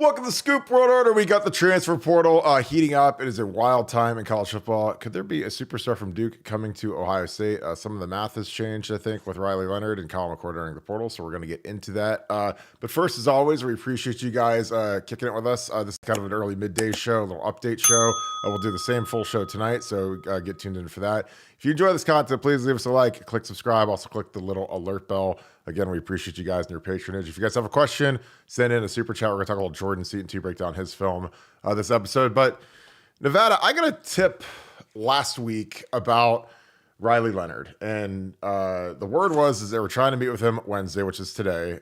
Welcome to Scoop World Order. We got the transfer portal heating up. It is a wild time in college football. Could there be a superstar from Duke coming to Ohio State? Some of the math has changed, I think, with Riley Leonard and Kyle McCord during the portal, so we're going to get into that. But first, as always, we appreciate you guys kicking it with us. This is kind of an early midday show, a little update show. We'll do the same full show tonight, so get tuned in for that. If you enjoy this content, please leave us a like, click subscribe, also click the little alert bell. Again, we appreciate you guys and your patronage. If you guys have a question, send in a super chat. We're going to talk about Jordan Seaton to break down his film this episode. But Nevada, I got a tip last week about Riley Leonard. And the word was they were trying to meet with him Wednesday, which is today.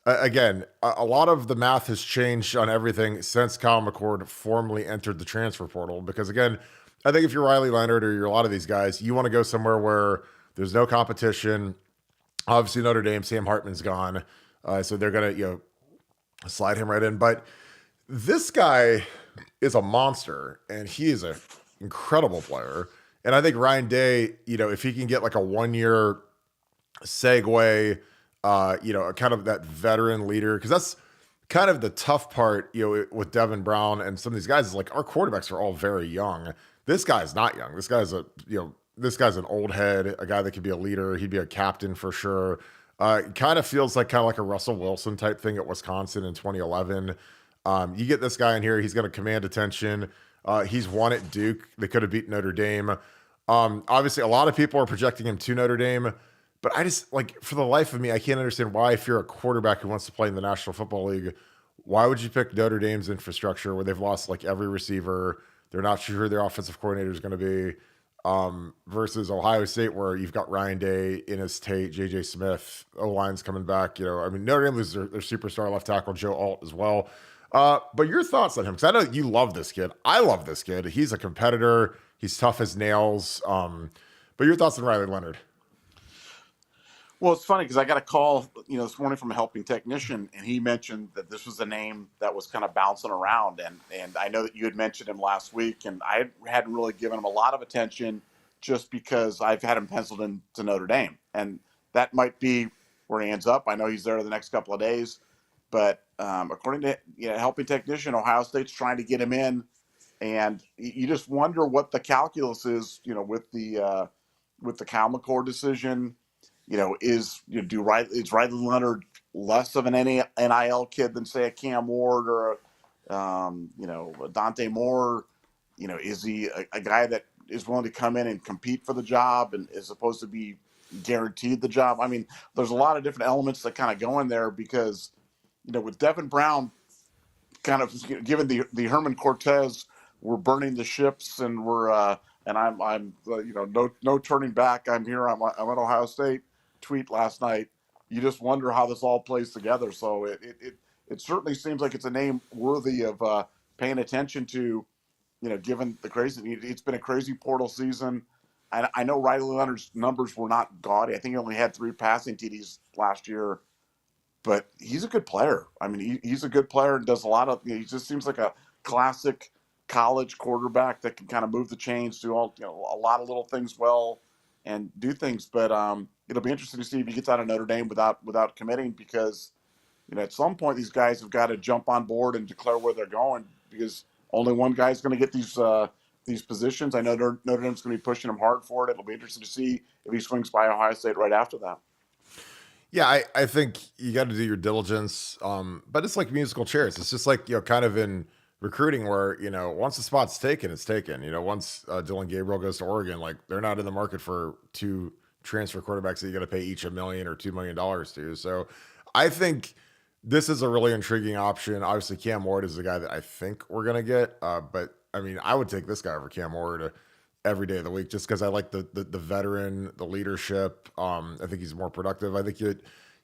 Again, a lot of the math has changed on everything since Kyle McCord formally entered the transfer portal. Because again, I think if you're Riley Leonard or you're a lot of these guys, you want to go somewhere where there's no competition. Obviously, Notre Dame, Sam Hartman's gone. So they're going to, slide him right in. But this guy is a monster, and he is an incredible player. And I think Ryan Day, if he can get like a 1-year segue, kind of that veteran leader, because that's kind of the tough part, with Devin Brown and some of these guys is like our quarterbacks are all very young. This guy's not young. This guy's this guy's an old head, a guy that could be a leader. He'd be a captain for sure. Kind of feels like a Russell Wilson type thing at Wisconsin in 2011. You get this guy in here, he's going to command attention. He's won at Duke. They could have beat Notre Dame. Obviously, a lot of people are projecting him to Notre Dame, but I just, for the life of me, I can't understand why, if you're a quarterback who wants to play in the National Football League, why would you pick Notre Dame's infrastructure where they've lost every receiver? They're not sure who their offensive coordinator is going to be. Versus Ohio State, where you've got Ryan Day, Innis Tate, JJ Smith, O-line's coming back. Notre Dame loses their superstar left tackle, Joe Alt, as well. But your thoughts on him? Because I know you love this kid. I love this kid. He's a competitor. He's tough as nails. But your thoughts on Riley Leonard? Well, it's funny because I got a call, this morning from a helping technician, and he mentioned that this was a name that was kind of bouncing around. And I know that you had mentioned him last week, and I hadn't really given him a lot of attention just because I've had him penciled in to Notre Dame. And that might be where he ends up. I know he's there the next couple of days. But according to helping technician, Ohio State's trying to get him in. And you just wonder what the calculus is, with the Kyle McCord decision. Is Riley Leonard less of an NIL kid than, say, a Cam Ward or a Dante Moore? Is he a guy that is willing to come in and compete for the job and is supposed to be guaranteed the job? I mean, there's a lot of different elements that kind of go in there because, with Devin Brown kind of given the Herman Cortez, we're burning the ships and we're and I'm no turning back. I'm here. I'm at Ohio State. Tweet last night. You just wonder how this all plays together. So it certainly seems like it's a name worthy of paying attention to. Given the crazy, it's been a crazy portal season. I know Riley Leonard's numbers were not gaudy. I think he only had 3 passing TDs last year, but he's a good player. I mean, he's a good player and does a lot of. He just seems like a classic college quarterback that can kind of move the chains, do all a lot of little things well, and do things. But it'll be interesting to see if he gets out of Notre Dame without committing, because at some point these guys have got to jump on board and declare where they're going, because only one guy's going to get these positions. I know Notre Dame's going to be pushing him hard for it. It'll be interesting to see if he swings by Ohio State right after that. Yeah, I think you got to do your diligence, but it's like musical chairs. It's just like kind of in recruiting where once the spot's taken, it's taken. Once Dylan Gabriel goes to Oregon, they're not in the market for 2 transfer quarterbacks that you got to pay each $1 million or $2 million to. So I think this is a really intriguing option. Obviously, Cam Ward is the guy that I think we're gonna get, but I mean, I would take this guy over Cam Ward every day of the week just because I like the veteran, the leadership. I think he's more productive. I think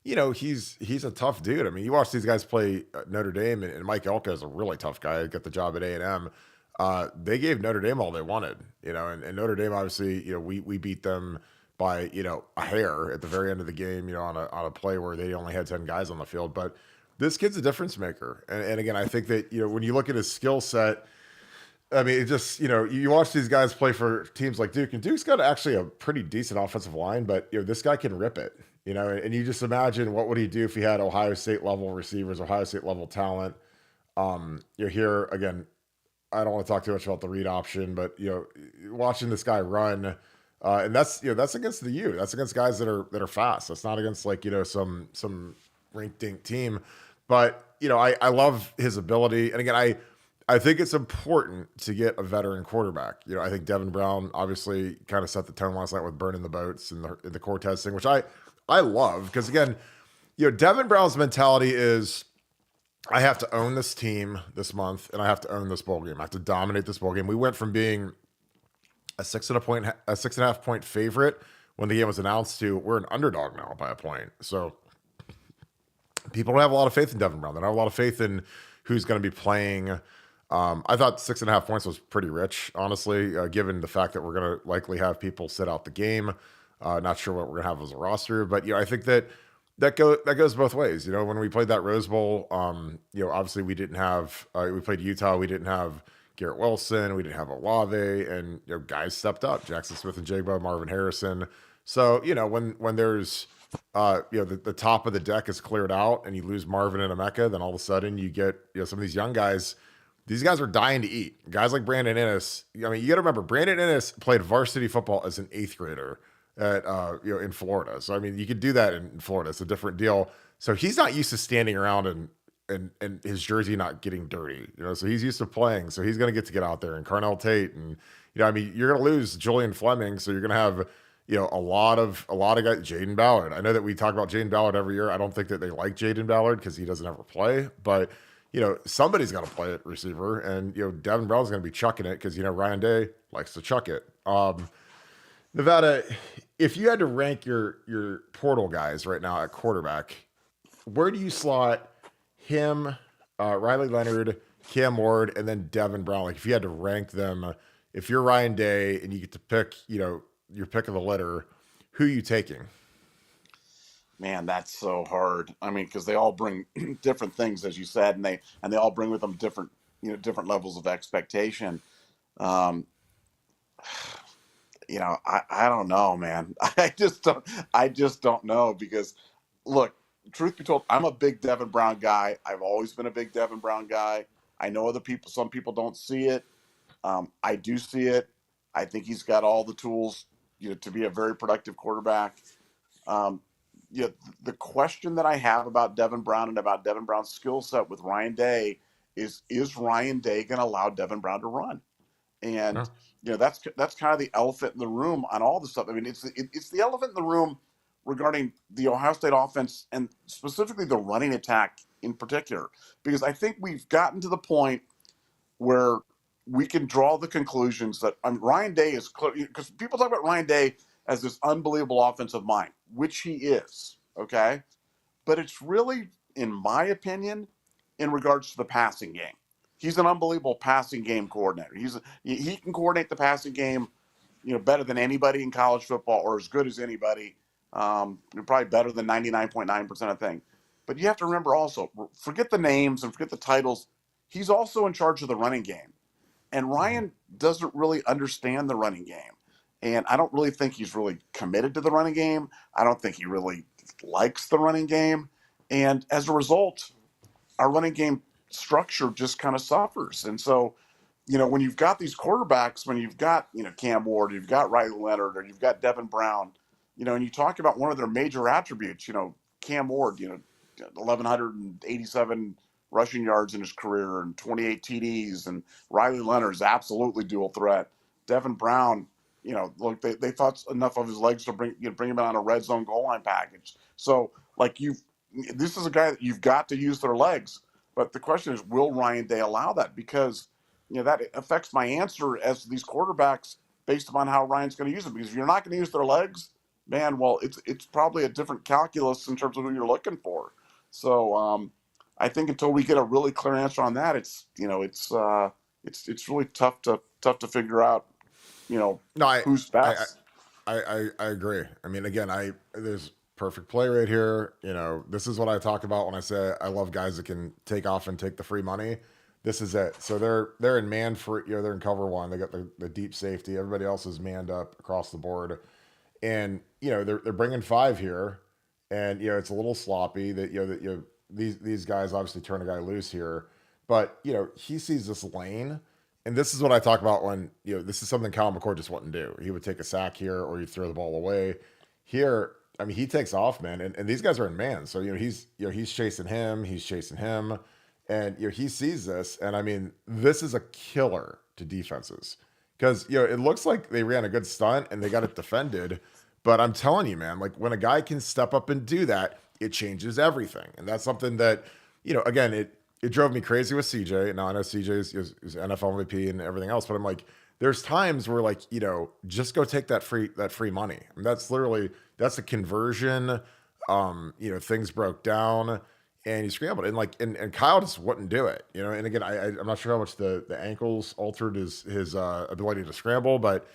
he's a tough dude. I mean, you watch these guys play Notre Dame, and Mike Elko is a really tough guy. Got the job at A&M. They gave Notre Dame all they wanted, and Notre Dame, obviously, we beat them by, a hair at the very end of the game, on a play where they only had 10 guys on the field. But this kid's a difference maker. And again, I think that, when you look at his skill set, I mean, it just, you watch these guys play for teams like Duke, and Duke's got actually a pretty decent offensive line, but, this guy can rip it. And you just imagine what would he do if he had Ohio State level receivers, Ohio State level talent. You're here again. I don't want to talk too much about the read option, but watching this guy run, and that's against the U. That's against guys that are fast. That's not against like some rink dink team. But I love his ability, and again I think it's important to get a veteran quarterback. I think Devin Brown obviously kind of set the tone last night with burning the boats and the core testing, which I love because again, Devin Brown's mentality is I have to own this team this month and I have to own this bowl game. I have to dominate this bowl game. We went from being a 6.5 point favorite when the game was announced to we're an underdog now by a point. So people don't have a lot of faith in Devin Brown. They don't have a lot of faith in who's going to be playing. I thought 6.5 points was pretty rich, honestly, given the fact that we're going to likely have people sit out the game. Not sure what we're going to have as a roster, but I think that goes both ways. When we played that Rose Bowl, obviously we didn't have we played Utah, we didn't have Garrett Wilson, we didn't have Olave, and guys stepped up, Jackson Smith and Jigba, Marvin Harrison. So when there's the top of the deck is cleared out and you lose Marvin and Emeka, then all of a sudden you get some of these young guys. These guys are dying to eat. Guys like Brandon Ennis. I mean, you got to remember, Brandon Ennis played varsity football as an 8th grader at in Florida. So I mean, you could do that in Florida. It's a different deal. So he's not used to standing around and his jersey not getting dirty. So he's used to playing. So he's going to get out there. And Carnell Tate and I mean, you're going to lose Julian Fleming. So you're going to have a lot of guys. Jaden Ballard. I know that we talk about Jaden Ballard every year. I don't think that they like Jaden Ballard because he doesn't ever play, but somebody's got to play at receiver, and Devin Brown's going to be chucking it because Ryan Day likes to chuck it. Nevada, if you had to rank your portal guys right now at quarterback, where do you slot him, Riley Leonard, Cam Ward, and then Devin Brown? Like if you had to rank them, if you're Ryan Day and you get to pick, your pick of the litter, who are you taking? Man, that's so hard. I mean, because they all bring different things, as you said, and they all bring with them different levels of expectation. Um, I don't know, man. I just don't know because, look, truth be told, I'm a big Devin Brown guy. I've always been a big Devin Brown guy. I know some people don't see it. I do see it. I think he's got all the tools, to be a very productive quarterback. Um, the question that I have about Devin Brown and about Devin Brown's skill set with Ryan Day is Ryan Day going to allow Devin Brown to run? And No. that's kind of the elephant in the room on all this stuff. I mean, it's the elephant in the room regarding the Ohio State offense and specifically the running attack in particular, because I think we've gotten to the point where we can draw the conclusions that Ryan Day is clear, because people talk about Ryan Day as this unbelievable offensive mind, which he is, okay? But it's really, in my opinion, in regards to the passing game. He's an unbelievable passing game coordinator. He can coordinate the passing game, better than anybody in college football, or as good as anybody. Probably better than 99.9% of things. But you have to remember also, forget the names and forget the titles. He's also in charge of the running game. And Ryan doesn't really understand the running game. And I don't really think he's really committed to the running game. I don't think he really likes the running game. And as a result, our running game structure just kind of suffers. And so, when you've got these quarterbacks, when you've got, Cam Ward, you've got Riley Leonard, or you've got Devin Brown, and you talk about one of their major attributes, Cam Ward, 1,187 rushing yards in his career and 28 TDs, and Riley Leonard is absolutely dual threat. Devin Brown, look, they thought enough of his legs to bring him on a red zone goal line package. So, this is a guy that you've got to use their legs. But the question is, will Ryan Day allow that? Because, that affects my answer as these quarterbacks based upon how Ryan's going to use them. Because if you're not going to use their legs, man, well, it's probably a different calculus in terms of who you're looking for. So I think until we get a really clear answer on that, it's really tough to figure out, No, I who's I best. I agree. I mean, again, there's perfect play right here. This is what I talk about when I say I love guys that can take off and take the free money. This is it. So they're in man for they're in cover one. They got the deep safety. Everybody else is manned up across the board, and they're bringing 5 here, and it's a little sloppy. That these guys obviously turn a guy loose here, but he sees this lane, and this is what I talk about when this is something Kyle McCord just wouldn't do. He would take a sack here, or he'd throw the ball away. Here, I mean, he takes off, man, and these guys are in man, so he's chasing him, and he sees this, and I mean, this is a killer to defenses because it looks like they ran a good stunt and they got it defended, but I'm telling you, man, like when a guy can step up and do that, it changes everything, and that's something that again, it drove me crazy with CJ. Now I know CJ is NFL MVP and everything else, but I'm like, there's times where like just go take that free money. I mean, that's a conversion. Things broke down and he scrambled, and like and Kyle just wouldn't do it. And again, I'm not sure how much the ankles altered his ability to scramble, but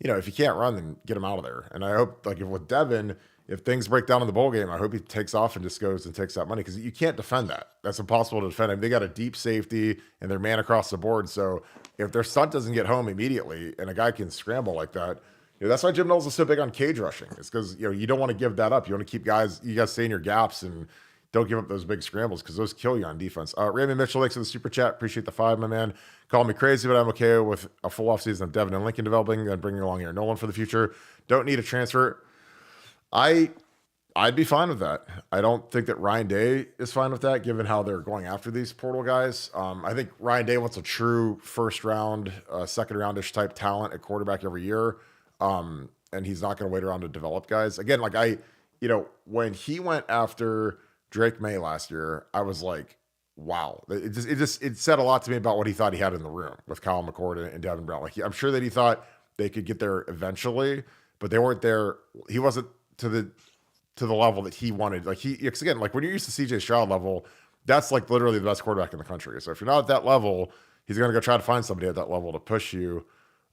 if you can't run, then get him out of there. And I hope, like, if with Devin, if things break down in the bowl game, I hope he takes off and just goes and takes that money, because you can't defend that. That's impossible to defend. I mean, they got a deep safety and they're man across the board. So if their stunt doesn't get home immediately and a guy can scramble like that, that's why Jim Knowles is so big on cage rushing. It's because you don't want to give that up. You want to keep you guys stay in your gaps and don't give up those big scrambles, because those kill you on defense. Raymond Mitchell, thanks for the super chat. Appreciate the 5, my man. Call me crazy, but I'm okay with a full offseason of Devin and Lincoln developing and bringing along here Nolan for the future. Don't need a transfer. I'd be fine with that. I don't think that Ryan Day is fine with that, given how they're going after these portal guys. I think Ryan Day wants a true first round, second roundish type talent at quarterback every year. And he's not going to wait around to develop guys. Again, like when he went after Drake May last year, I was like, wow. It said a lot to me about what he thought he had in the room with Kyle McCord and Devin Brown. Like, I'm sure that he thought they could get there eventually, but they weren't there. He wasn't to the level that he wanted. Like because again, like when you're used to CJ Stroud level, that's like literally the best quarterback in the country. So if you're not at that level, he's going to go try to find somebody at that level to push you.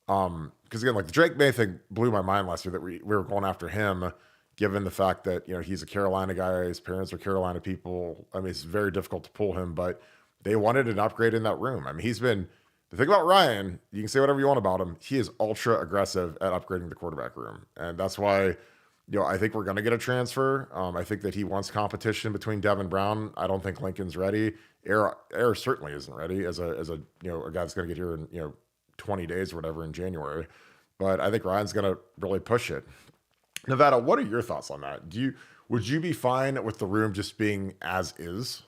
Because again, like the Drake May thing blew my mind last year, that we were going after him, given the fact that he's a Carolina guy, his parents are Carolina people. I mean, it's very difficult to pull him, but they wanted an upgrade in that room. I mean, the thing about Ryan, you can say whatever you want about him, he is ultra aggressive at upgrading the quarterback room, and that's why I think we're going to get a transfer. I think that he wants competition between Devin Brown. I don't think Lincoln's ready. Air certainly isn't ready as a a guy that's going to get here in 20 days or whatever in January. But I think Ryan's going to really push it. Nevada, what are your thoughts on that? Would you be fine with the room just being as is?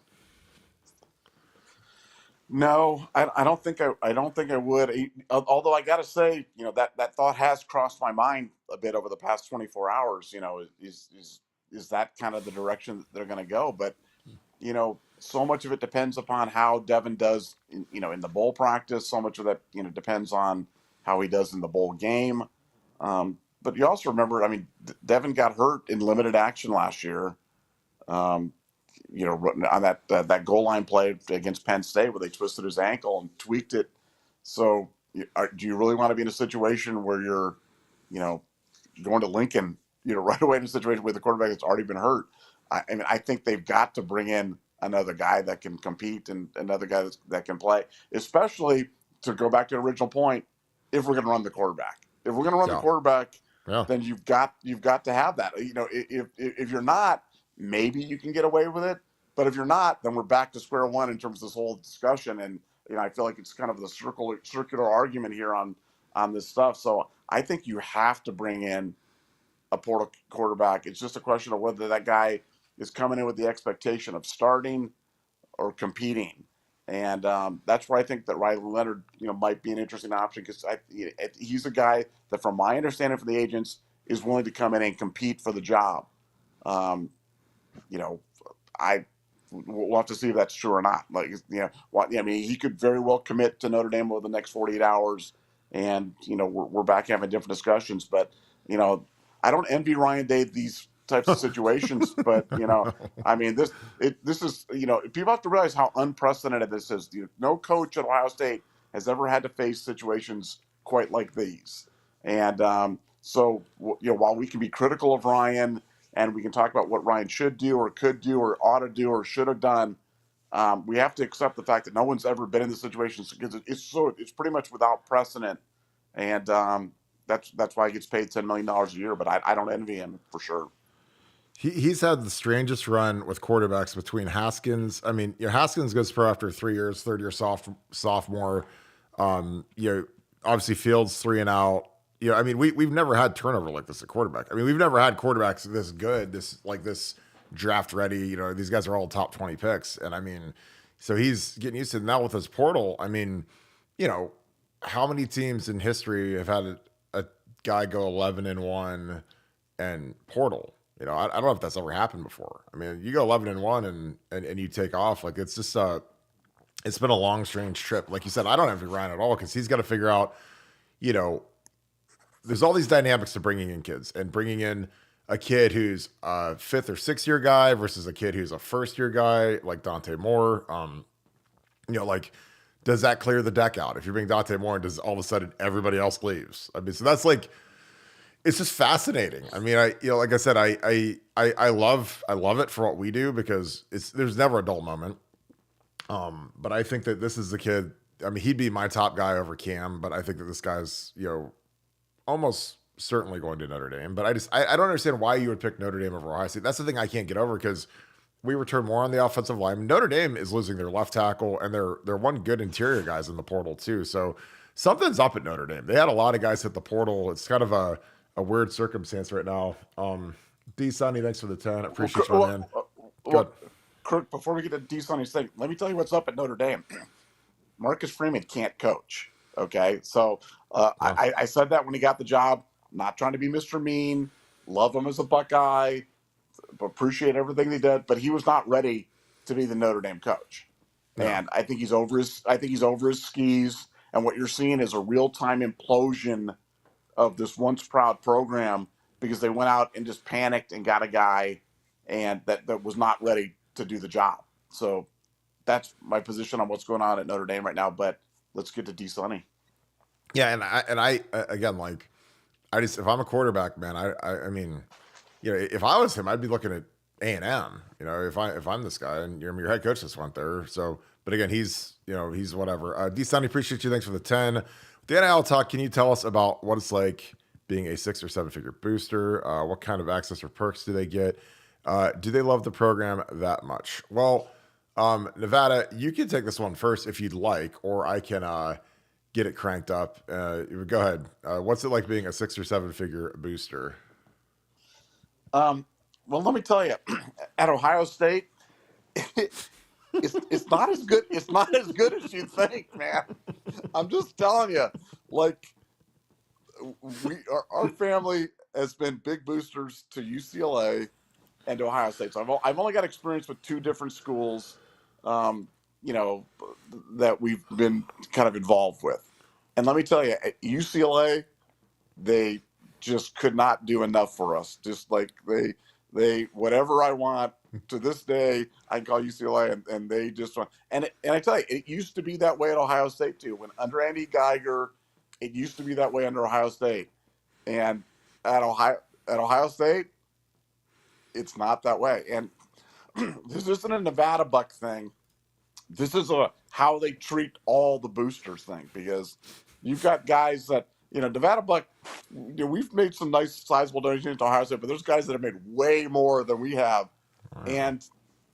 No, I don't think I don't think I would. Although I got to say, that thought has crossed my mind a bit over the past 24 hours. Is that kind of the direction that they're going to go? But so much of it depends upon how Devin does, in the bowl practice. So much of that, depends on how he does in the bowl game. But you also remember, I mean, Devin got hurt in limited action last year. On that goal line play against Penn State where they twisted his ankle and tweaked it. So, do you really want to be in a situation where you're, going to Lincoln, right away in a situation with the quarterback that's already been hurt? I mean, I think they've got to bring in another guy that can compete and another guy that can play, especially to go back to the original point. If we're going to run the quarterback, Yeah. Yeah. then you've got to have that. If you're not, maybe you can get away with it. But if you're not, then we're back to square one in terms of this whole discussion. And I feel like it's kind of the circular argument here on this stuff. So I think you have to bring in a portal quarterback. It's just a question of whether that guy is coming in with the expectation of starting or competing. And that's where I think that Riley Leonard, might be an interesting option, because he's a guy that, from my understanding from the agents, is willing to come in and compete for the job. We'll have to see if that's true or not. Like, I mean, he could very well commit to Notre Dame over the next 48 hours, and we're back having different discussions. But I don't envy Ryan Day these types of situations. But I mean, this is people have to realize how unprecedented this is. No coach at Ohio State has ever had to face situations quite like these, and so while we can be critical of Ryan, and we can talk about what Ryan should do or could do or ought to do or should have done, we have to accept the fact that no one's ever been in this situation, because it's pretty much without precedent, and that's why he gets paid $10 million a year. But I don't envy him for sure. He's had the strangest run with quarterbacks between Haskins. I mean, Haskins goes pro after 3 years, third year sophomore. Obviously Fields 3 and out. I mean, we've never had turnover like this at quarterback. I mean, we've never had quarterbacks this good, this draft ready. These guys are all top 20 picks, and I mean, so he's getting used to it now with his portal. I mean, how many teams in history have had a guy go 11-1 and portal? I don't know if that's ever happened before. I mean, you go 11-1 and you take off. Like, it's just it's been a long, strange trip. Like you said, I don't have to Ryan at all because he's got to figure out, there's all these dynamics to bringing in kids and bringing in a kid who's a 5th or 6th year guy versus a kid who's a 1st year guy like Dante Moore. Like, does that clear the deck out? If you're being Dante Moore, and does all of a sudden everybody else leaves? I mean, so that's like, it's just fascinating. I mean, like I said, I love it for what we do because there's never a dull moment. But I think that this is the kid. I mean, he'd be my top guy over Cam, but I think that this guy's, almost certainly going to Notre Dame. But I don't understand why you would pick Notre Dame over Ohio State. That's the thing I can't get over because we return more on the offensive line. Notre Dame is losing their left tackle, and they're one good interior guys in the portal too. So something's up at Notre Dame. They had a lot of guys hit the portal. It's kind of a weird circumstance right now. D Sonny, thanks for the 10. I appreciate you, man. Good. Kirk, before we get to D Sonny's thing, let me tell you what's up at Notre Dame. Marcus Freeman can't coach. Okay, so I said that when he got the job. Not trying to be Mr. Mean. Love him as a Buckeye. Appreciate everything they did, but he was not ready to be the Notre Dame coach. No. And I think he's over his skis. And what you're seeing is a real-time implosion of this once proud program because they went out and just panicked and got a guy and that was not ready to do the job. So that's my position on what's going on at Notre Dame right now. But let's get to D Sonny. Yeah, and I again, like, if I'm a quarterback, man, I mean, if I was him, I'd be looking at A&M. If I'm this guy, and your head coach just went there. So, but again, he's whatever. D Sonny, appreciate you. Thanks for the 10. The NIL talk. Can you tell us about what it's like being a 6 or 7 figure booster? What kind of access or perks do they get? Do they love the program that much? Well, Nevada, you can take this one first if you'd like, or I can get it cranked up. Go ahead. What's it like being a 6 or 7 figure booster? Well, let me tell you, at Ohio State, it's not as good. It's not as good as you think, man. I'm just telling you. Like, our family has been big boosters to UCLA and to Ohio State. So I've only got experience with 2 different schools, that we've been kind of involved with. And let me tell you, at UCLA, they just could not do enough for us. Just like they whatever I want to this day, I can call UCLA and they just want. And I tell you, it used to be that way at Ohio State too. When under Andy Geiger, it used to be that way under Ohio State. And at Ohio State, it's not that way. And this isn't a Nevada Buck thing. This is how they treat all the boosters thing, because you've got guys that, Nevada Buck, we've made some nice sizable donations to Ohio State, but there's guys that have made way more than we have, and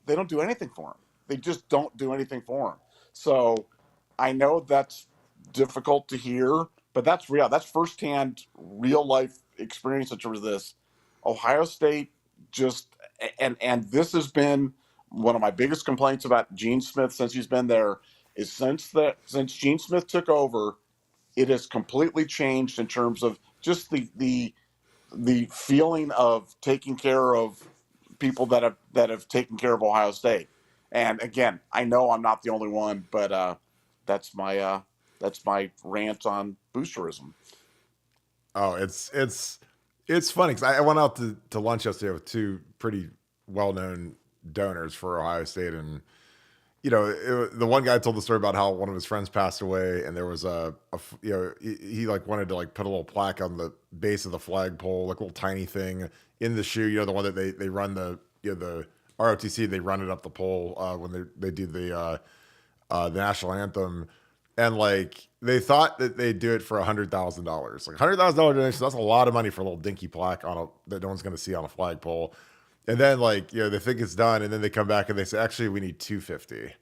they don't do anything for them. They just don't do anything for them. So I know that's difficult to hear, but that's real. That's firsthand, real life experience in terms of this. Ohio State just, and this has been one of my biggest complaints about Gene Smith since he's been there, is since Gene Smith took over, it has completely changed in terms of just the feeling of taking care of people that have taken care of Ohio State. And again, I know I'm not the only one, but that's my rant on boosterism. Oh, it's funny because I went out to lunch yesterday with 2 pretty well-known donors for Ohio State, and the one guy told the story about how one of his friends passed away, and there was he like wanted to like put a little plaque on the base of the flagpole, like a little tiny thing in the shoe, the one that they run the ROTC, they run it up the pole when they do the national anthem, and like they thought that they'd do it for $100,000, like $100,000 donation. That's a lot of money for a little dinky plaque that no one's going to see on a flagpole. And then like, they think it's done, and then they come back and they say, actually, we need 250,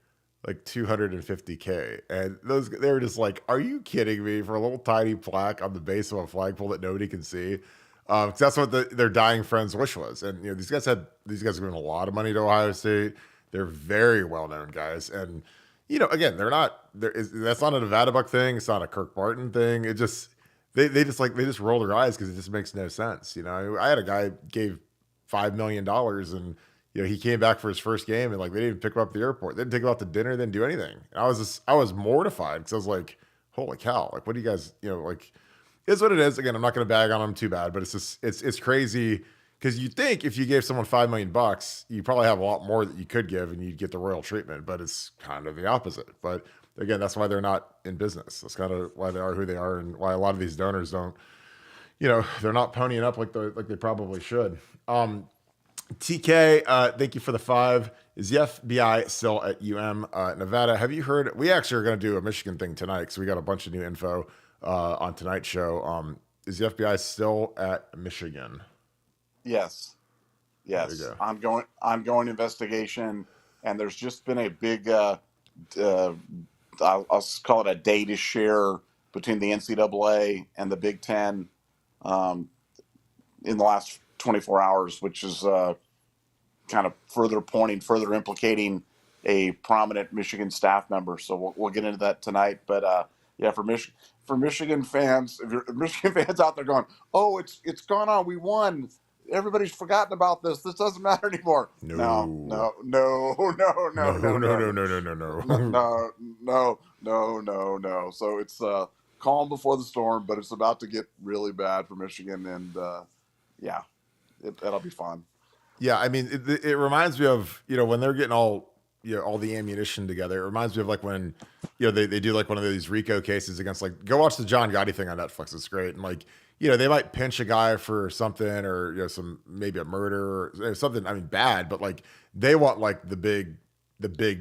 like 250K. And they were just like, are you kidding me, for a little tiny plaque on the base of a flagpole that nobody can see? 'Cause that's what their dying friend's wish was. And these guys have given a lot of money to Ohio State. They're very well known guys, and again, that's not a Nevada Buck thing. It's not a Kirk Barton thing. It just they just roll their eyes because it just makes no sense. I had a guy gave $5 million, and he came back for his first game, and like they didn't even pick him up at the airport. They didn't take him out to dinner. They didn't do anything. And I was mortified because I was like, holy cow! Like, what do you guys like? It's what it is. Again, I'm not going to bag on them too bad, but it's just it's crazy because you think if you gave someone $5 million, you probably have a lot more that you could give, and you'd get the royal treatment. But it's kind of the opposite. But again, that's why they're not in business. That's kind of why they are who they are, and why a lot of these donors don't. They're not ponying up like they probably should. TK, thank you for the 5. Is the FBI still at Nevada? Have you heard? We actually are going to do a Michigan thing tonight because we got a bunch of new info on tonight's show. Is the FBI still at Michigan? Yes. Ongoing investigation, and there's just been a big I'll call it a data share between the NCAA and the Big Ten in the last 24 hours, which is kind of further implicating a prominent Michigan staff member. So we'll get into that tonight. But yeah, for Michigan fans, if you're Michigan fans out there going, oh, it's gone on, we won, everybody's forgotten about this. This doesn't matter anymore. No. So it's calm before the storm, but it's about to get really bad for Michigan, and yeah, that'll be fun. Yeah, I mean, it reminds me of when they're getting all all the ammunition together. It reminds me of like when they do like one of these RICO cases against, like, go watch the John Gotti thing on Netflix. It's great, and like they might pinch a guy for something, or some maybe a murder or something. I mean, bad, but like they want like the big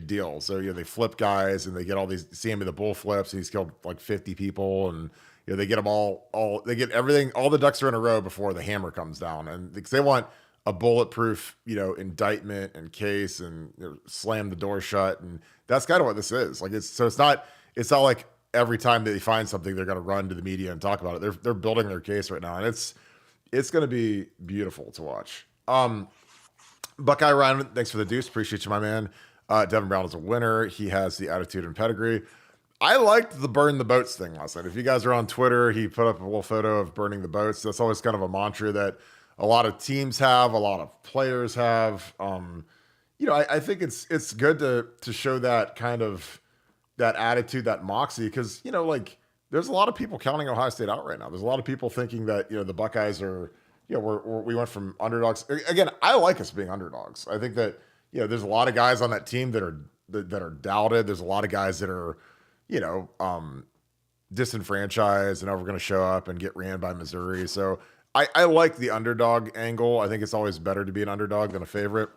deal. So they flip guys, and they get all these Sammy the Bull flips, and he's killed like 50 people, and they get them all they get everything, all the ducks are in a row before the hammer comes down, and because they want a bulletproof, indictment and case, and slam the door shut. And that's kind of what this is. Like, it's not like every time they find something, they're going to run to the media and talk about it. They're building their case right now, and it's going to be beautiful to watch. Buckeye Ryan, thanks for the deuce. Appreciate you, my man. Devin Brown is a winner. He has the attitude and pedigree. I liked the burn the boats thing last night. If you guys are on Twitter, he put up a little photo of burning the boats. That's always kind of a mantra that a lot of teams have, a lot of players have. I think it's good to show that kind of that attitude, that moxie, because like there's a lot of people counting Ohio State out right now. There's a lot of people thinking that the Buckeyes are we went from underdogs. Again, I like us being underdogs. I think that there's a lot of guys on that team that are doubted. There's a lot of guys that are disenfranchised and are going to show up and get ran by Missouri. So I like the underdog angle. I think it's always better to be an underdog than a favorite.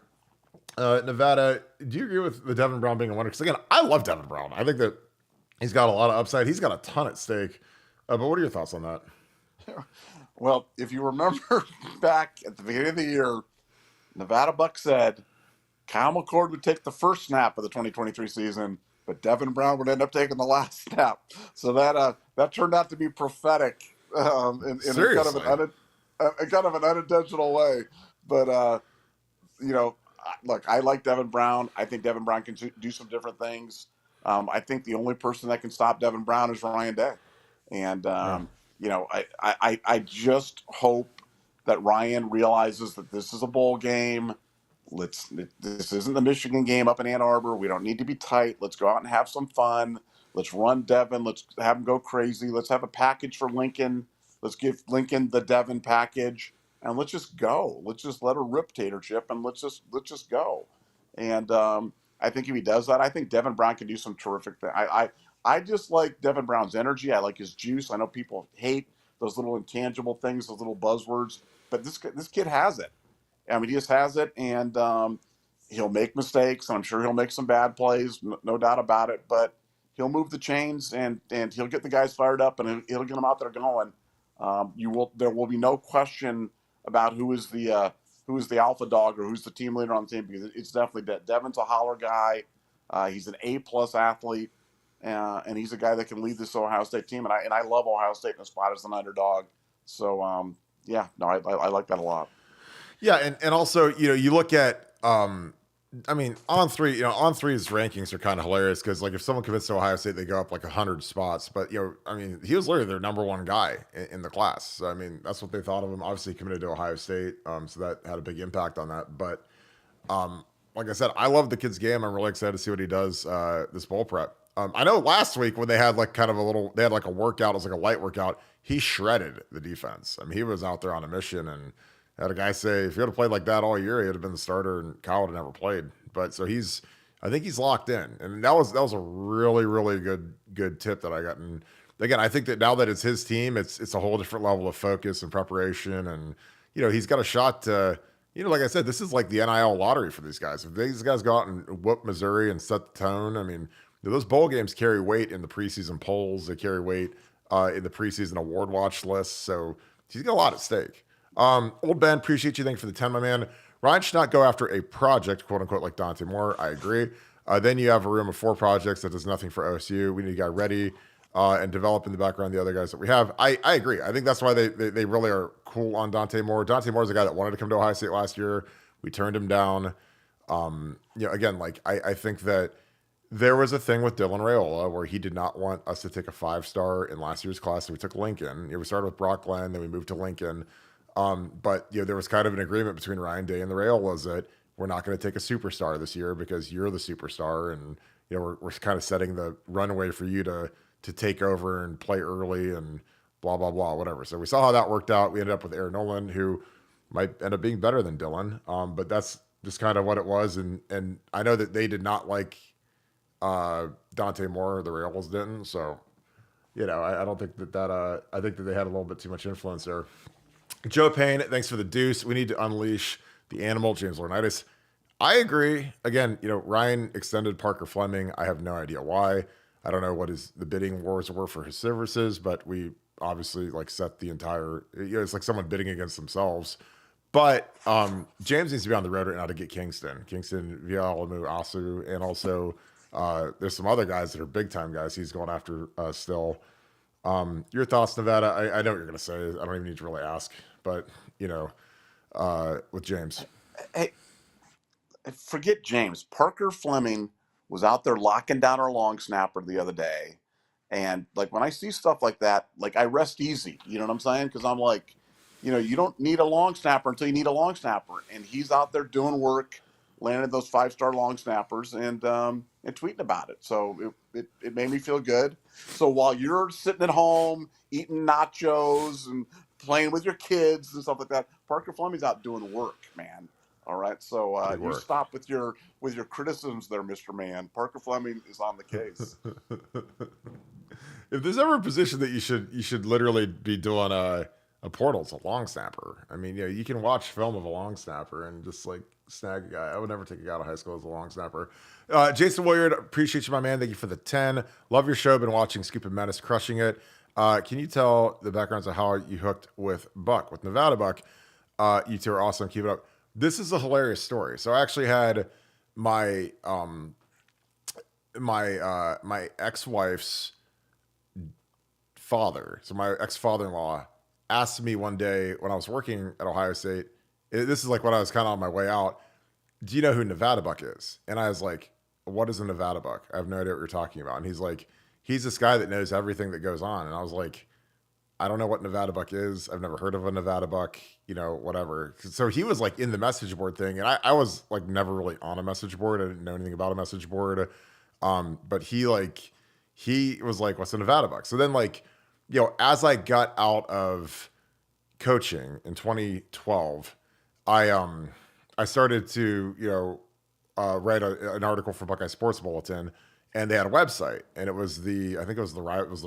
Nevada, do you agree with the Devin Brown being a winner? Because again, I love Devin Brown. I think that he's got a lot of upside. He's got a ton at stake. But what are your thoughts on that? Well, if you remember back at the beginning of the year, Nevada Buck said Kyle McCord would take the first snap of the 2023 season, but Devin Brown would end up taking the last snap. So that turned out to be prophetic. In kind of an unintentional way. But look, I like Devin Brown. I think Devin Brown can do some different things. I think the only person that can stop Devin Brown is Ryan Day, and I just hope that Ryan realizes that this is a bowl game. This isn't the Michigan game up in Ann Arbor. We don't need to be tight. Let's go out and have some fun. Let's run Devin. Let's have him go crazy. Let's have a package for Lincoln. Let's give Lincoln the Devin package, and let's just go. Let's just let her rip Tater Chip, and let's just go. And I think if he does that, I think Devin Brown can do some terrific things. I just like Devin Brown's energy. I like his juice. I know people hate those little intangible things, those little buzzwords, but this kid has it. I mean, he just has it, and he'll make mistakes. I'm sure he'll make some bad plays, no doubt about it. But he'll move the chains, and he'll get the guys fired up, and he'll get them out there going. There will be no question about who is the who's the alpha dog or who's the team leader on the team, because it's definitely Devin's a holler guy. He's an A+ athlete, and he's a guy that can lead this Ohio State team. And I love Ohio State in a spot as an underdog. So yeah, no, I like that a lot. Yeah, and also, you look at I mean, On3's rankings are kind of hilarious because, like, if someone commits to Ohio State, they go up like 100 spots. But, I mean, he was literally their number one guy in the class. So, I mean, that's what they thought of him. Obviously, he committed to Ohio State, so that had a big impact on that. But, like I said, I love the kid's game. I'm really excited to see what he does this bowl prep. I know last week when they had like kind of they had like a workout, it was like a light workout, he shredded the defense. I mean, he was out there on a mission, and had a guy say, if he would have played like that all year, he would have been the starter, and Kyle would have never played. But so I think he's locked in, and that was a really, really good tip that I got. And again, I think that now that it's his team, it's a whole different level of focus and preparation, and he's got a shot to. Like I said, this is like the NIL lottery for these guys. If these guys go out and whoop Missouri and set the tone, I mean, those bowl games carry weight in the preseason polls. They carry weight in the preseason award watch list. So he's got a lot at stake. Old Ben, appreciate you. Thank you for the 10, my man. Ryan should not go after a project, quote unquote, like Dante Moore. I agree. Then you have a room of 4 projects that does nothing for OSU. We need a guy ready and develop in the background the other guys that we have. I agree. I think that's why they really are cool on Dante Moore. Dante Moore is a guy that wanted to come to Ohio State last year. We turned him down. Again, like I think that there was a thing with Dylan Raiola where he did not want us to take a 5-star in last year's class. So we took Lincoln. We started with Brock Glenn, then we moved to Lincoln. But there was kind of an agreement between Ryan Day and the Raiolas that we're not going to take a superstar this year because you're the superstar, and we're kind of setting the runway for you to take over and play early and blah blah blah, whatever. So we saw how that worked out. We ended up with Aaron Nolan, who might end up being better than Dylan, but that's just kind of what it was. And I know that they did not like Dante Moore, the Raiolas didn't. So I don't think that I think that they had a little bit too much influence there. Joe Payne, thanks for the deuce. We need to unleash the animal, James Laurinaitis. I agree. Again, Ryan extended Parker Fleming. I have no idea why. I don't know what the bidding wars were for his services, but we obviously set the entire. It's like someone bidding against themselves. But James needs to be on the road right now to get Kingston, Vialamu Asu, and also there's some other guys that are big time guys he's going after still. Your thoughts, Nevada? I know what you're going to say. I don't even need to really ask, but with James. Hey, forget James. Parker Fleming was out there locking down our long snapper the other day. And when I see stuff like that, I rest easy. You know what I'm saying? Because I'm like, you don't need a long snapper until you need a long snapper. And he's out there doing work, landed those 5-star long snappers, and tweeting about it. So it made me feel good. So while you're sitting at home eating nachos and playing with your kids and stuff like that, Parker Fleming's out doing work, man. All right, so you stop with your criticisms there, Mr. Man. Parker Fleming is on the case. If there's ever a position that you should literally be doing a portal, it's a long snapper. I mean, you can watch film of a long snapper and just snag a guy. I would never take a guy out of high school as a long snapper. Jason Williard, appreciate you, my man. Thank you for the 10. Love your show. Been watching Scoop and Menace, crushing it. Can you tell the backgrounds of how you hooked with Nevada Buck? You two are awesome. Keep it up. This is a hilarious story. So I actually had my my ex-wife's father, so my ex-father-in-law, asked me one day when I was working at Ohio State. This is when I was kind of on my way out. Do you know who Nevada Buck is? And I was like, what is a Nevada Buck? I have no idea what you're talking about. And he's like, he's this guy that knows everything that goes on. And I was like, I don't know what Nevada Buck is. I've never heard of a Nevada Buck, whatever. So he was in the message board thing. And I was never really on a message board. I didn't know anything about a message board. But he was like, what's a Nevada Buck? So then as I got out of coaching in 2012, I started to, write an article for Buckeye Sports Bulletin, and they had a website, and it was the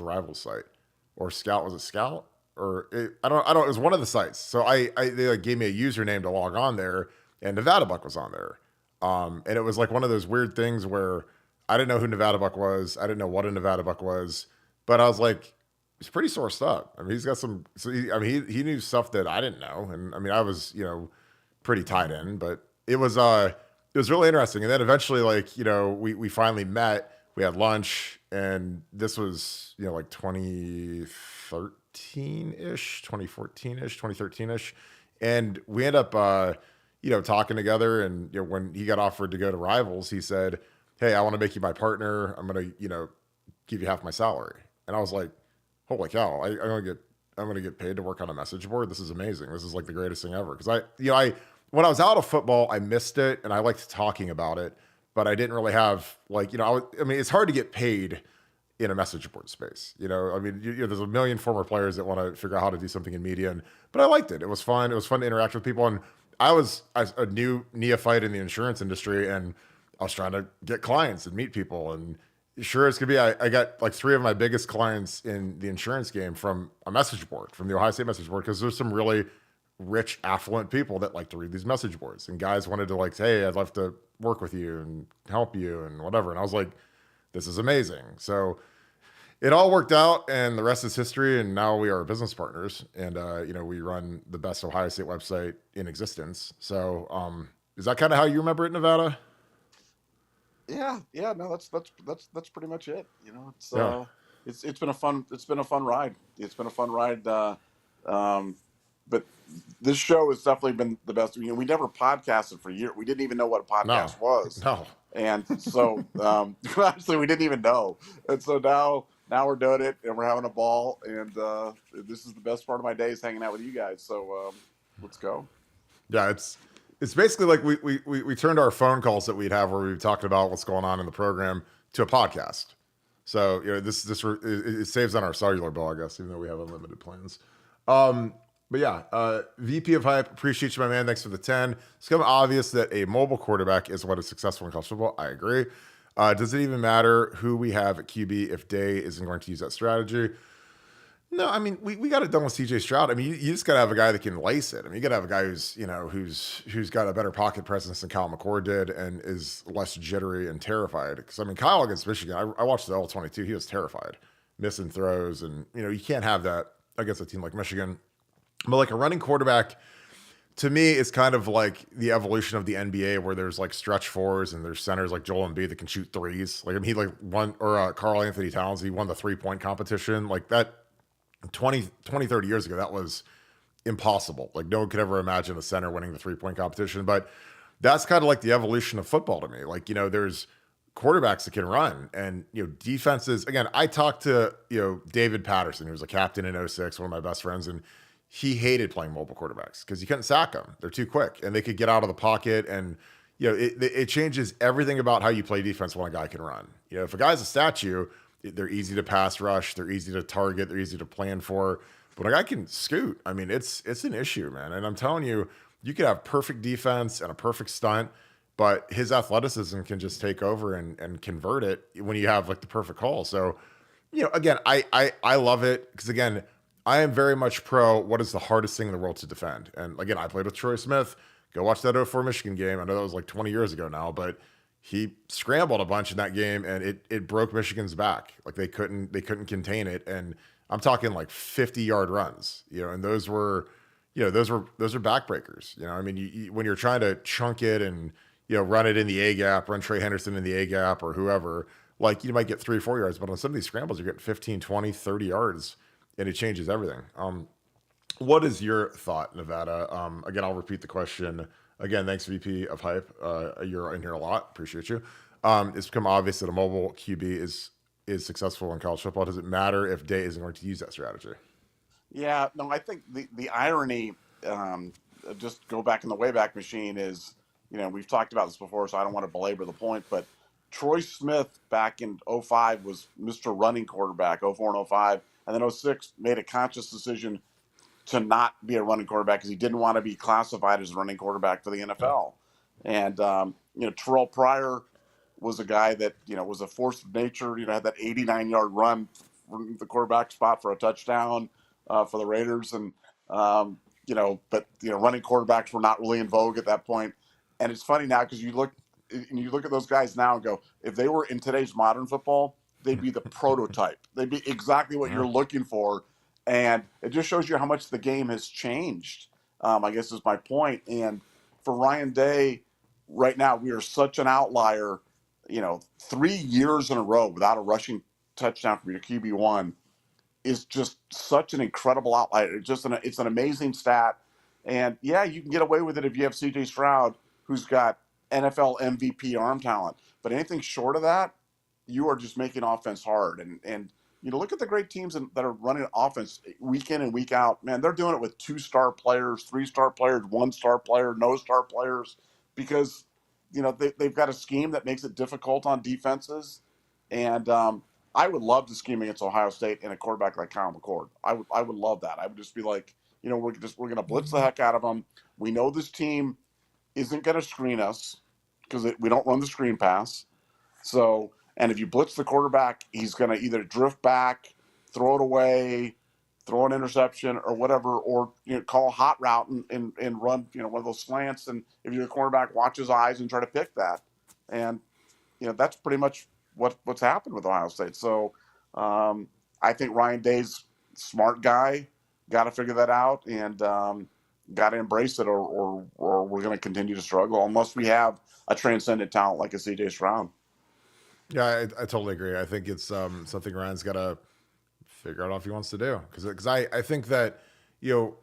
Rivals site. Or Scout, was it Scout? I don't, it was one of the sites. So they gave me a username to log on there, and Nevada Buck was on there. And it was one of those weird things where I didn't know who Nevada Buck was. I didn't know what a Nevada Buck was, but I was like, he's pretty sourced up. I mean, he's got some, he knew stuff that I didn't know. And I mean, I was, pretty tied in, but it was really interesting. And then eventually, like, we finally met. We had lunch, and this was, like 2013 ish, 2014 ish, 2013 ish, and we end up talking together. And when he got offered to go to Rivals, he said, "Hey, I want to make you my partner. I'm gonna give you half my salary." And I was like, "Holy cow! I'm gonna get paid to work on a message board. This is amazing. This is like the greatest thing ever." Because I when I was out of football, I missed it and I liked talking about it, but I didn't really have like I mean, it's hard to get paid in a message board space. I mean, there's a million former players that want to figure out how to do something in media, but I liked it. It was fun. It was fun to interact with people, and I was a new neophyte in the insurance industry, and I was trying to get clients and meet people. And sure as could be, I got like three of my biggest clients in the insurance game from a message board, from the Ohio State message board, because there's some really rich, affluent people that like to read these message boards. And guys wanted to like say, "Hey, I'd love to work with you and help you and whatever." And I was like, "This is amazing." So it all worked out, and the rest is history. And now we are business partners, and we run the best Ohio State website in existence. So is that kind of how you remember it, Nevada? Yeah, no, that's pretty much it. Yeah. It's been a fun ride. It's been a fun ride. Um, but this show has definitely been the best. We never podcasted for years. We didn't even know what a No. podcast was, No. and so honestly, we didn't even know. And so now we're doing it, and we're having a ball. And this is the best part of my day is hanging out with you guys. So let's go. Yeah, it's basically like we turned our phone calls that we'd have where we were talking about what's going on in the program to a podcast. So it saves on our cellular bill, I guess, even though we have unlimited plans. But yeah, VP of Hype, appreciate you, my man. Thanks for the 10. It's become obvious that a mobile quarterback is what is successful in college football. I agree. Does it even matter who we have at QB if Day isn't going to use that strategy? No, I mean, we got it done with CJ Stroud. I mean, you just got to have a guy that can lace it. I mean, you got to have a guy who's got a better pocket presence than Kyle McCord did and is less jittery and terrified. Because, I mean, Kyle against Michigan, I watched the L-22. He was terrified, missing throws. And, you can't have that against a team like Michigan. But like a running quarterback, to me, is kind of like the evolution of the NBA where there's like stretch fours and there's centers like Joel Embiid that can shoot threes. Like, I mean, he like won, or Karl Anthony Towns, he won the 3-point competition. Like that 20, 30 years ago, that was impossible. Like no one could ever imagine a center winning the 3-point competition. But that's kind of like the evolution of football to me. Like, there's quarterbacks that can run and, defenses. Again, I talked to, David Patterson, who was a captain in '06, one of my best friends, and he hated playing mobile quarterbacks because you couldn't sack them. They're too quick and they could get out of the pocket. And, it changes everything about how you play defense when a guy can run. If a guy's a statue, they're easy to pass rush. They're easy to target. They're easy to plan for. But a guy can scoot. I mean, it's an issue, man. And I'm telling you, you could have perfect defense and a perfect stunt, but his athleticism can just take over and convert it when you have like the perfect call. So, again, I love it because, again, I am very much pro what is the hardest thing in the world to defend. And again, I played with Troy Smith. Go watch that '04 Michigan game. I know that was like 20 years ago now, but he scrambled a bunch in that game and it broke Michigan's back. Like they couldn't contain it. And I'm talking like 50-yard runs, and those were backbreakers. I mean, when you're trying to chunk it and, run it in the A gap, run Trey Henderson in the A gap or whoever, like you might get 3 or 4 yards, but on some of these scrambles, you're getting 15, 20, 30 yards. And it changes everything. What is your thought, Nevada? Again, I'll repeat the question. Again, thanks, VP of Hype. You're in here a lot. Appreciate you. It's become obvious that a mobile QB is successful in college football. Does it matter if Day isn't going to use that strategy? Yeah, no, I think the irony, just go back in the Wayback Machine is, we've talked about this before, so I don't want to belabor the point, but Troy Smith back in '05 was Mr. Running Quarterback, '04 and '05. And then '06 made a conscious decision to not be a running quarterback because he didn't want to be classified as a running quarterback for the NFL. And, Terrell Pryor was a guy that, was a force of nature, had that 89-yard run from the quarterback spot for a touchdown for the Raiders. And, running quarterbacks were not really in vogue at that point. And it's funny now because you look at those guys now and go, if they were in today's modern football, they'd be the prototype. They'd be exactly what you're looking for. And it just shows you how much the game has changed, I guess is my point. And for Ryan Day, right now we are such an outlier. 3 years in a row without a rushing touchdown from your QB1 is just such an incredible outlier. It's an amazing stat. And yeah, you can get away with it if you have CJ Stroud, who's got NFL MVP arm talent. But anything short of that, you are just making offense hard. And look at the great teams that are running offense week in and week out. Man, they're doing it with 2-star players, 3-star players, 1-star player, no star players, because they've got a scheme that makes it difficult on defenses. And I would love to scheme against Ohio State and a quarterback like Kyle McCord. I would love that. I would just be like, we're going to blitz the heck out of them. We know this team isn't going to screen us because we don't run the screen pass. So, and if you blitz the quarterback, he's going to either drift back, throw it away, throw an interception or whatever, or call a hot route and run one of those slants. And if you're a cornerback, watch his eyes and try to pick that. And that's pretty much what's happened with Ohio State. So I think Ryan Day's smart guy, got to figure that out and got to embrace it, or we're going to continue to struggle unless we have a transcendent talent like a CJ Stroud. Yeah, I totally agree. I think it's something Ryan's got to figure out if he wants to do. Because I think that,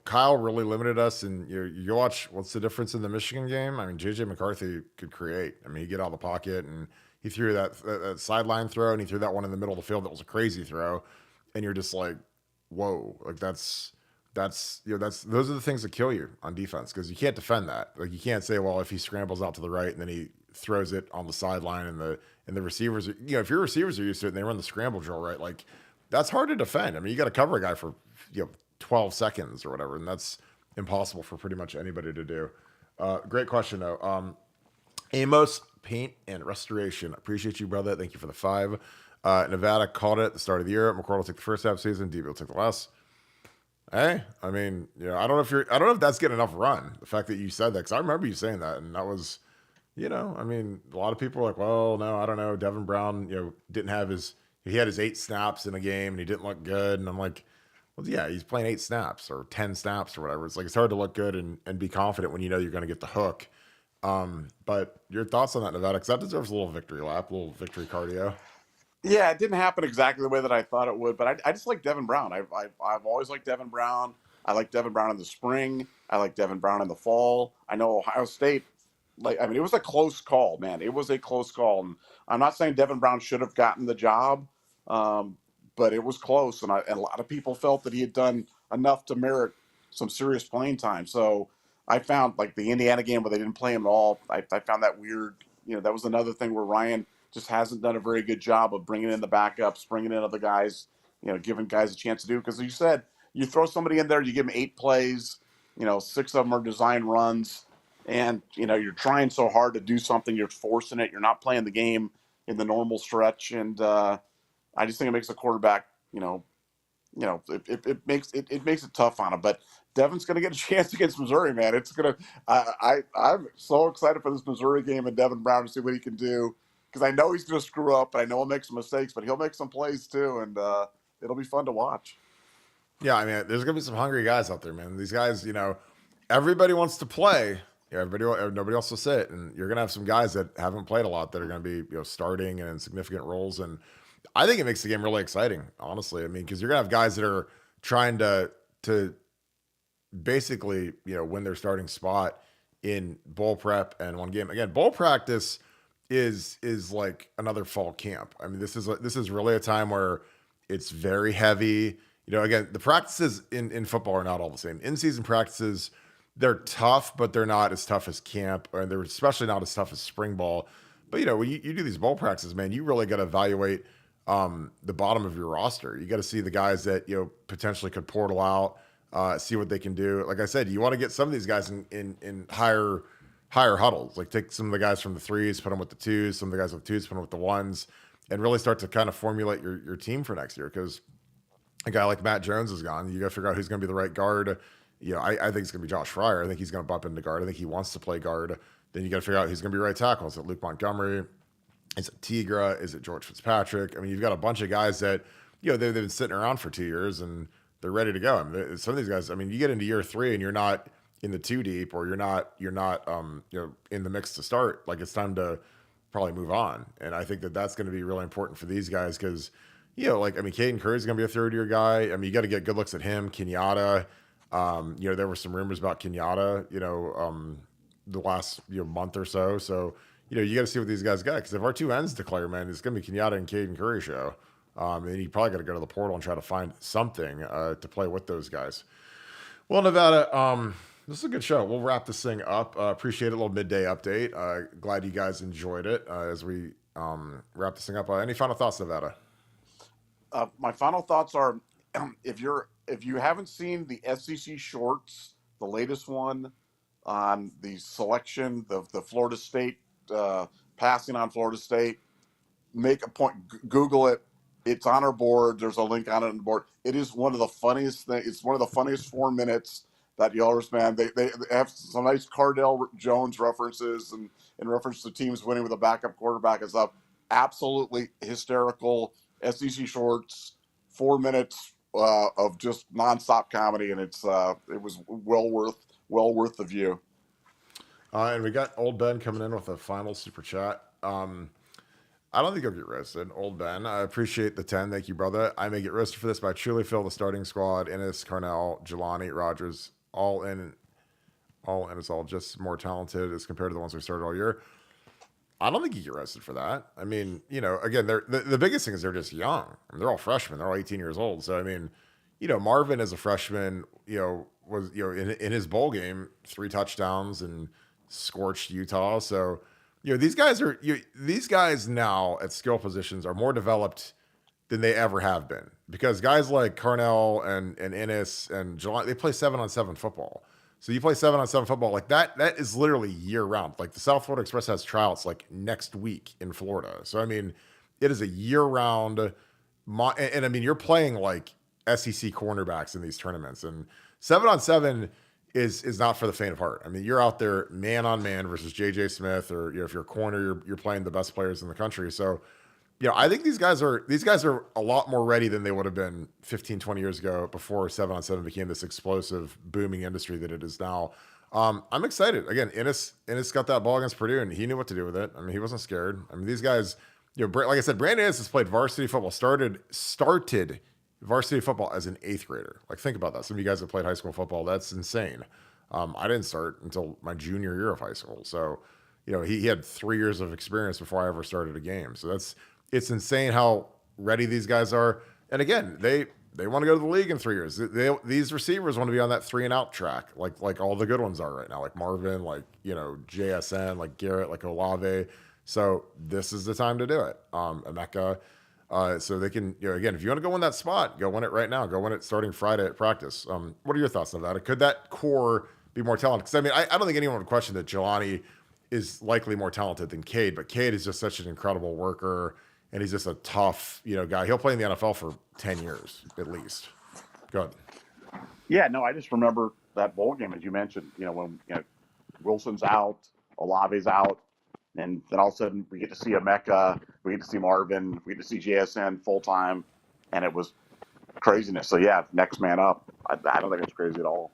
Kyle really limited us. And you watch, what's the difference in the Michigan game? I mean, J.J. McCarthy could create. I mean, he'd get out of the pocket and he threw that sideline throw and he threw that one in the middle of the field that was a crazy throw. And you're just like, whoa, like that's those are the things that kill you on defense because you can't defend that. Like you can't say, well, if he scrambles out to the right and then he throws it on the sideline and the receivers, if your receivers are used to it and they run the scramble drill right, like that's hard to defend. I mean, you got to cover a guy for 12 seconds or whatever, and that's impossible for pretty much anybody to do. Great question though. Amos Paint and Restoration, appreciate you, brother. Thank you for the 5. Nevada called it at the start of the year. McCord will take the first half season. DB will take the last. Hey, I mean, I don't know if that's getting enough run. The fact that you said that, because I remember you saying that, and that was, I mean, a lot of people are like, well, no, I don't know. Devin Brown, didn't have he had his 8 snaps in a game, and he didn't look good. And I'm like, well, yeah, he's playing 8 snaps or 10 snaps or whatever. It's like it's hard to look good and be confident when you're going to get the hook. But your thoughts on that, Nevada? Because that deserves a little victory lap, a little victory cardio. Yeah, it didn't happen exactly the way that I thought it would, but I just like Devin Brown. I've always liked Devin Brown. I like Devin Brown in the spring. I like Devin Brown in the fall. I know Ohio State, it was a close call, man. It was a close call. And I'm not saying Devin Brown should have gotten the job, but it was close. And a lot of people felt that he had done enough to merit some serious playing time. So I found the Indiana game where they didn't play him at all. I found that weird. That was another thing where Ryan just hasn't done a very good job of bringing in the backups, bringing in other guys, giving guys a chance to do. Because you said you throw somebody in there, you give them 8 plays, 6 of them are design runs, and you're trying so hard to do something, you're forcing it, you're not playing the game in the normal stretch, and I just think it makes the quarterback, it makes it tough on him. But Devin's going to get a chance against Missouri, man. It's going to. I'm so excited for this Missouri game and Devin Brown to see what he can do. Because I know he's going to screw up, and I know he'll make some mistakes, but he'll make some plays too, and it'll be fun to watch. Yeah, I mean, there's going to be some hungry guys out there, man. These guys, everybody wants to play. Nobody wants to sit, and you're going to have some guys that haven't played a lot that are going to be, starting and in significant roles. And I think it makes the game really exciting, honestly. I mean, because you're going to have guys that are trying to basically, win their starting spot in bowl prep and one game. Again, bowl practice is like another fall camp. I mean, this is really a time where it's very heavy. Again, the practices in football are not all the same. In-season practices, they're tough, but they're not as tough as camp, and they're especially not as tough as spring ball. But when you do these bowl practices, man, you really got to evaluate the bottom of your roster. You got to see the guys that potentially could portal out, see what they can do. Like I said, you want to get some of these guys in higher huddles, like take some of the guys from the 3s, put them with the 2s, some of the guys with 2s, put them with the 1s, and really start to kind of formulate your team for next year. Because a guy like Matt Jones is gone. You got to figure out who's going to be the right guard. I think it's going to be Josh Fryer. I think he's going to bump into guard. I think he wants to play guard. Then you got to figure out who's going to be right tackle. Is it Luke Montgomery? Is it Tigra? Is it George Fitzpatrick? I mean, you've got a bunch of guys that, they've been sitting around for 2 years and they're ready to go. I mean, some of these guys, I mean, you get into year 3 and you're not in the 2 deep, or you're not in the mix to start, like it's time to probably move on. And I think that that's going to be really important for these guys because, like, I mean, Caden Curry's going to be a third year guy. I mean, you got to get good looks at him. Kenyatta, there were some rumors about Kenyatta, the last month or so. So, you got to see what these guys got because if our two ends declare, man, it's going to be Kenyatta and Caden Curry show. And you probably got to go to the portal and try to find something to play with those guys. Well, Nevada, this is a good show. We'll wrap this thing up. Appreciate a little midday update. Glad you guys enjoyed it as we wrap this thing up. Any final thoughts, Nevada? My final thoughts are, if you haven't seen the SEC shorts, the latest one on the selection, the Florida State passing on Florida State, make a point. Google it. It's on our board. There's a link on it on the board. It is one of the funniest things. It's one of the funniest 4 minutes that you'll ever spend. They have some nice Cardell Jones references and in reference to teams winning with a backup quarterback and stuff. Absolutely hysterical SEC shorts, 4 minutes of just nonstop comedy, and it was well worth the view. And we got Old Ben coming in with a final super chat. I don't think he'll get roasted. Old Ben, I appreciate the 10. Thank you, brother. I may get roasted for this, but I truly feel the starting squad, Ennis, Carnell, Jelani, Rogers, all in, it's all just more talented as compared to the ones we started all year. I don't think you get roasted for that. I mean, again, the biggest thing is they're just young. I mean, they're all freshmen. They're all 18 years old. So, I mean, Marvin as a freshman, was, in his bowl game, 3 touchdowns and scorched Utah. So, these guys now at skill positions are more developed than they ever have been because guys like Carnell and Ennis and Jelani, they play 7-on-7 football. So you play 7-on-7 football like that. That is literally year round. Like the South Florida Express has tryouts like next week in Florida. So I mean, it is a year round. And I mean, you're playing like SEC cornerbacks in these tournaments, and 7-on-7 is not for the faint of heart. I mean, you're out there man on man versus JJ Smith, or if you're a corner, you're playing the best players in the country. So, I think these guys are a lot more ready than they would have been 15, 20 years ago before 7-on-7 became this explosive, booming industry that it is now. I'm excited. Again, Ennis got that ball against Purdue, and he knew what to do with it. I mean, he wasn't scared. I mean, these guys, like I said, Brandon Ennis has played varsity football, started varsity football as an 8th grader. Like, think about that. Some of you guys have played high school football. That's insane. I didn't start until my junior year of high school. So, he had 3 years of experience before I ever started a game. So it's insane how ready these guys are. And again, they want to go to the league in 3 years. These receivers want to be on that 3-and-out track, like all the good ones are right now, like Marvin, like, JSN, like Garrett, like Olave. So this is the time to do it. Emeka. So they can, again, if you want to go win that spot, go win it right now. Go win it starting Friday at practice. What are your thoughts on that? Could that core be more talented? Because, I mean, I don't think anyone would question that Jelani is likely more talented than Cade, but Cade is just such an incredible worker, and he's just a tough, guy. He'll play in the NFL for 10 years at least. Go ahead. Yeah, no, I just remember that bowl game, as you mentioned, when Wilson's out, Olave's out, and then all of a sudden we get to see Emeka, we get to see Marvin, we get to see JSN full time, and it was craziness. So yeah, next man up. I don't think it's crazy at all.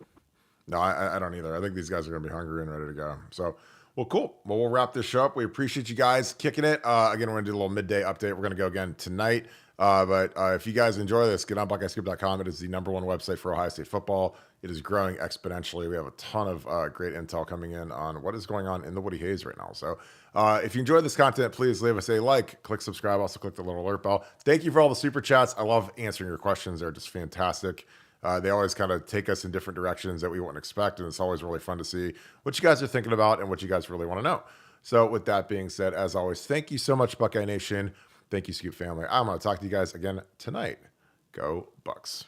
No, I don't either. I think these guys are going to be hungry and ready to go. So, well, cool. Well, we'll wrap this show up. We appreciate you guys kicking it. Again, we're going to do a little midday update. We're going to go again tonight. But if you guys enjoy this, get on BuckeyeScoop.com. It is the #1 website for Ohio State football. It is growing exponentially. We have a ton of great intel coming in on what is going on in the Woody Hayes right now. So if you enjoy this content, please leave us a like, click subscribe, also click the little alert bell. Thank you for all the super chats. I love answering your questions. They're just fantastic. They always kind of take us in different directions that we wouldn't expect, and it's always really fun to see what you guys are thinking about and what you guys really want to know. So with that being said, as always, thank you so much, Buckeye Nation. Thank you, Scoop family. I'm going to talk to you guys again tonight. Go Bucks.